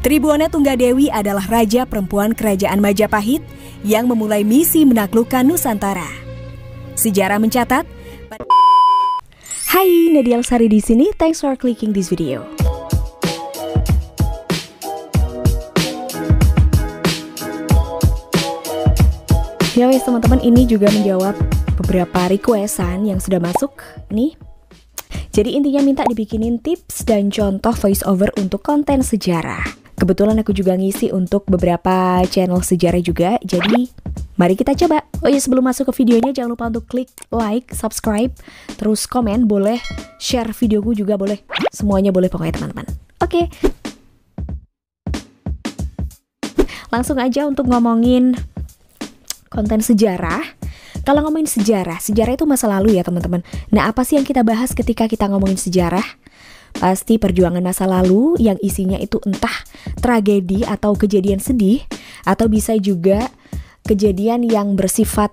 Tribuana Tunggadewi adalah raja perempuan kerajaan Majapahit yang memulai misi menaklukkan Nusantara. Sejarah mencatat. Hai, Nadia Elsari di sini. Thanks for clicking this video. Ya wes teman-teman, ini juga menjawab beberapa requestan yang sudah masuk nih. Jadi intinya minta dibikinin tips dan contoh voice over untuk konten sejarah. Kebetulan aku juga ngisi untuk beberapa channel sejarah juga. Jadi mari kita coba. Oh ya, sebelum masuk ke videonya jangan lupa untuk klik like, subscribe, terus komen, boleh share videoku juga boleh. Semuanya boleh pokoknya teman-teman. Oke. Langsung aja untuk ngomongin konten sejarah. Kalau ngomongin sejarah itu masa lalu ya teman-teman. Nah, apa sih yang kita bahas ketika kita ngomongin sejarah? Pasti perjuangan masa lalu yang isinya itu entah tragedi atau kejadian sedih, atau bisa juga kejadian yang bersifat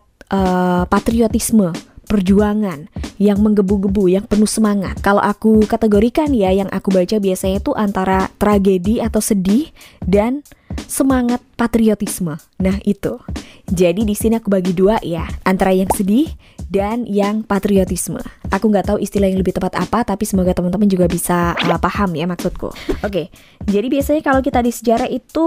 patriotisme, perjuangan yang menggebu-gebu, yang penuh semangat. Kalau aku kategorikan ya, yang aku baca biasanya itu antara tragedi atau sedih dan semangat patriotisme. Nah itu. Jadi di sini aku bagi dua ya, antara yang sedih dan yang patriotisme. Aku nggak tahu istilah yang lebih tepat apa, tapi semoga teman-teman juga bisa paham ya maksudku. Oke, jadi biasanya kalau kita di sejarah itu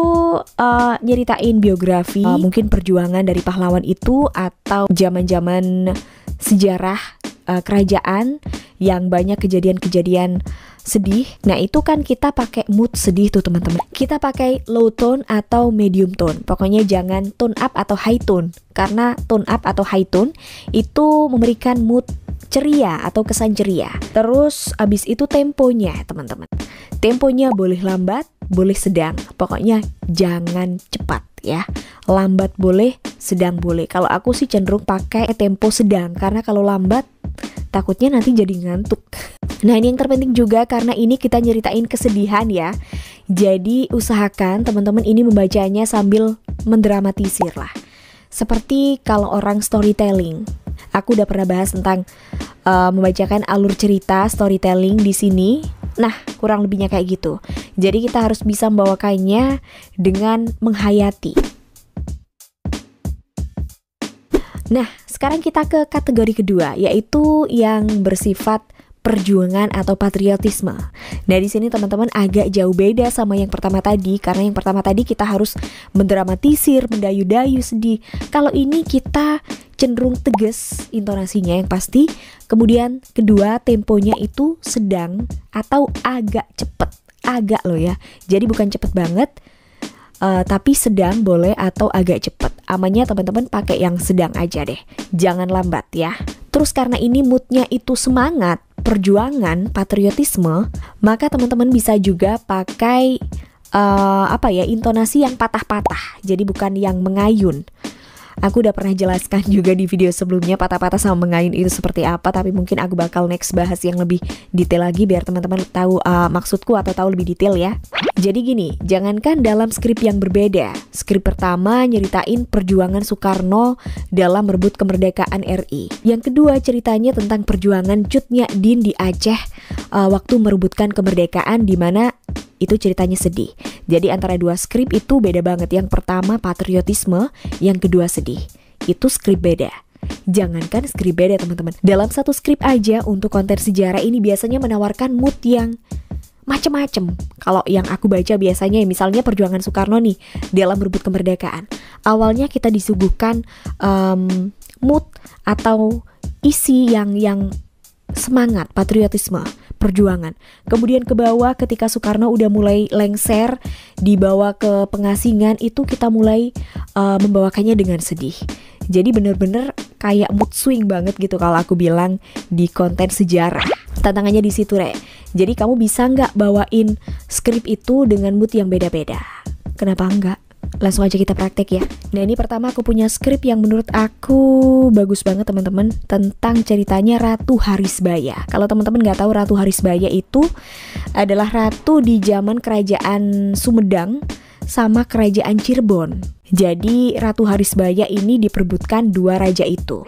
nyeritain biografi, mungkin perjuangan dari pahlawan itu, atau zaman-zaman sejarah kerajaan yang banyak kejadian-kejadian sedih. Nah itu kan kita pakai mood sedih tuh teman-teman. Kita pakai low tone atau medium tone. Pokoknya jangan tone up atau high tone. Karena tone up atau high tone itu memberikan mood ceria atau kesan ceria. Terus abis itu temponya teman-teman. Temponya boleh lambat, boleh sedang. Pokoknya jangan cepat ya. Lambat boleh, sedang boleh. Kalau aku sih cenderung pakai tempo sedang. Karena kalau lambat takutnya nanti jadi ngantuk. Nah ini yang terpenting juga, karena ini kita nyeritain kesedihan ya. Jadi usahakan teman-teman ini membacanya sambil mendramatisir lah. Seperti kalau orang storytelling. Aku udah pernah bahas tentang membacakan alur cerita storytelling di sini. Nah kurang lebihnya kayak gitu. Jadi kita harus bisa membawakannya dengan menghayati. Nah sekarang kita ke kategori kedua, yaitu yang bersifat perjuangan atau patriotisme. Nah di sini teman-teman agak jauh beda sama yang pertama tadi, karena yang pertama tadi kita harus mendramatisir, mendayu-dayu sedih. Kalau ini kita cenderung tegas intonasinya yang pasti. Kemudian kedua, temponya itu sedang atau agak cepet. Agak loh ya. Jadi bukan cepet banget, tapi sedang boleh atau agak cepet. Amannya teman-teman pakai yang sedang aja deh. Jangan lambat ya. Terus karena ini moodnya itu semangat, perjuangan, patriotisme, maka teman-teman bisa juga pakai intonasi yang patah-patah. Jadi bukan yang mengayun. Aku udah pernah jelaskan juga di video sebelumnya patah-patah sama mengayun itu seperti apa, tapi mungkin aku bakal next bahas yang lebih detail lagi biar teman-teman tahu maksudku atau tahu lebih detail ya. Jadi gini, jangankan dalam skrip yang berbeda. Skrip pertama nyeritain perjuangan Soekarno dalam merebut kemerdekaan RI. Yang kedua ceritanya tentang perjuangan Cut Nyak Dien di Aceh waktu merebutkan kemerdekaan, di mana itu ceritanya sedih. Jadi antara dua skrip itu beda banget. Yang pertama patriotisme, yang kedua sedih. Itu skrip beda. Jangankan skrip beda teman-teman. Dalam satu skrip aja untuk konten sejarah ini biasanya menawarkan mood yang macem-macem. Kalau yang aku baca biasanya misalnya perjuangan Soekarno nih dalam merebut kemerdekaan. Awalnya kita disuguhkan mood atau isi yang semangat, patriotisme, perjuangan. Kemudian ke bawah ketika Soekarno udah mulai lengser, dibawa ke pengasingan, itu kita mulai membawakannya dengan sedih. Jadi bener-bener kayak mood swing banget gitu kalau aku bilang di konten sejarah. Tantangannya di situ, Re. Jadi kamu bisa nggak bawain skrip itu dengan mood yang beda-beda? Kenapa enggak? Langsung aja kita praktek ya. Nah ini pertama aku punya skrip yang menurut aku bagus banget teman-teman, tentang ceritanya Ratu Harisbaya. Kalau teman-teman nggak tahu, Ratu Harisbaya itu adalah ratu di zaman kerajaan Sumedang sama kerajaan Cirebon. Jadi Ratu Harisbaya ini diperebutkan dua raja itu.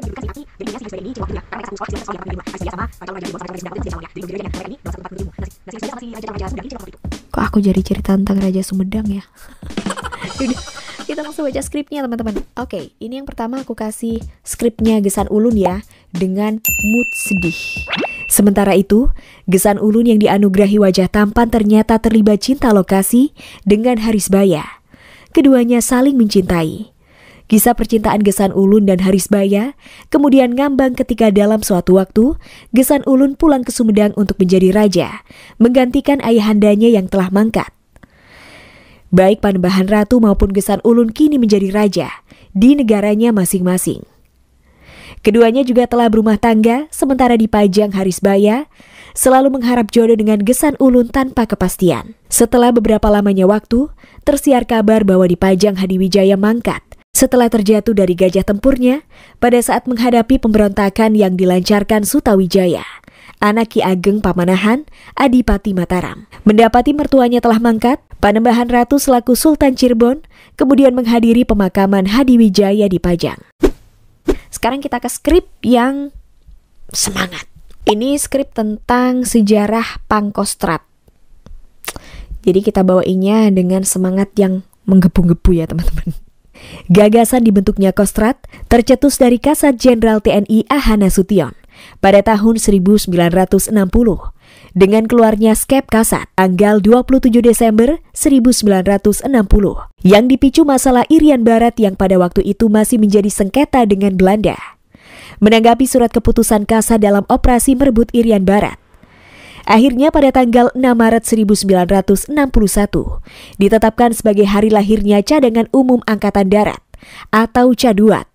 Kok aku jadi cerita tentang Raja Sumedang ya? Udah, kita langsung baca skripnya teman-teman. Oke, ini yang pertama aku kasih skripnya Gesang Ulun ya, dengan mood sedih. Sementara itu, Gesang Ulun yang dianugerahi wajah tampan ternyata terlibat cinta lokasi dengan Harisbaya. Keduanya saling mencintai. Kisah percintaan Gesang Ulun dan Harisbaya kemudian ngambang ketika dalam suatu waktu, Gesang Ulun pulang ke Sumedang untuk menjadi raja, menggantikan ayahandanya yang telah mangkat. Baik Panembahan Ratu maupun Gesang Ulun kini menjadi raja di negaranya masing-masing. Keduanya juga telah berumah tangga, sementara di Pajang Harisbaya selalu mengharap jodoh dengan Gesang Ulun tanpa kepastian. Setelah beberapa lamanya waktu, tersiar kabar bahwa di Pajang Hadiwijaya mangkat setelah terjatuh dari gajah tempurnya pada saat menghadapi pemberontakan yang dilancarkan Sutawijaya, anak Ki Ageng Pamanahan, Adipati Mataram. Mendapati mertuanya telah mangkat, Panembahan Ratu selaku Sultan Cirebon kemudian menghadiri pemakaman Hadiwijaya di Pajang. Sekarang kita ke skrip yang semangat. Ini skrip tentang sejarah Pangkostrat. Jadi kita bawainnya dengan semangat yang menggebu-gebu ya teman-teman. Gagasan dibentuknya Kostrat tercetus dari Kasat Jenderal TNI A.H. Nasution pada tahun 1960 dengan keluarnya Skep Kasat tanggal 27 Desember 1960 yang dipicu masalah Irian Barat yang pada waktu itu masih menjadi sengketa dengan Belanda. Menanggapi surat keputusan Kasat dalam operasi merebut Irian Barat, akhirnya pada tanggal 6 Maret 1961 ditetapkan sebagai hari lahirnya Cadangan Umum Angkatan Darat atau Caduat.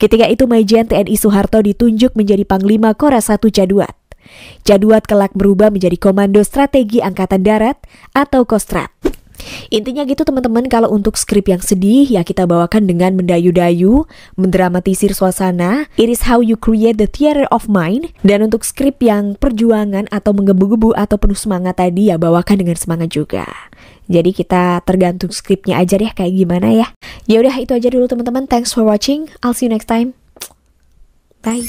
Ketika itu Majen TNI Soeharto ditunjuk menjadi Panglima Koras 1 Caduat. Caduat kelak berubah menjadi Komando Strategi Angkatan Darat atau Kostrat. Intinya gitu teman-teman, kalau untuk skrip yang sedih ya kita bawakan dengan mendayu-dayu, mendramatisir suasana. It is how you create the theater of mind. Dan untuk skrip yang perjuangan atau menggebu-gebu atau penuh semangat tadi ya bawakan dengan semangat juga. Jadi kita tergantung skripnya aja deh kayak gimana ya. Ya udah itu aja dulu teman-teman. Thanks for watching. I'll see you next time. Bye.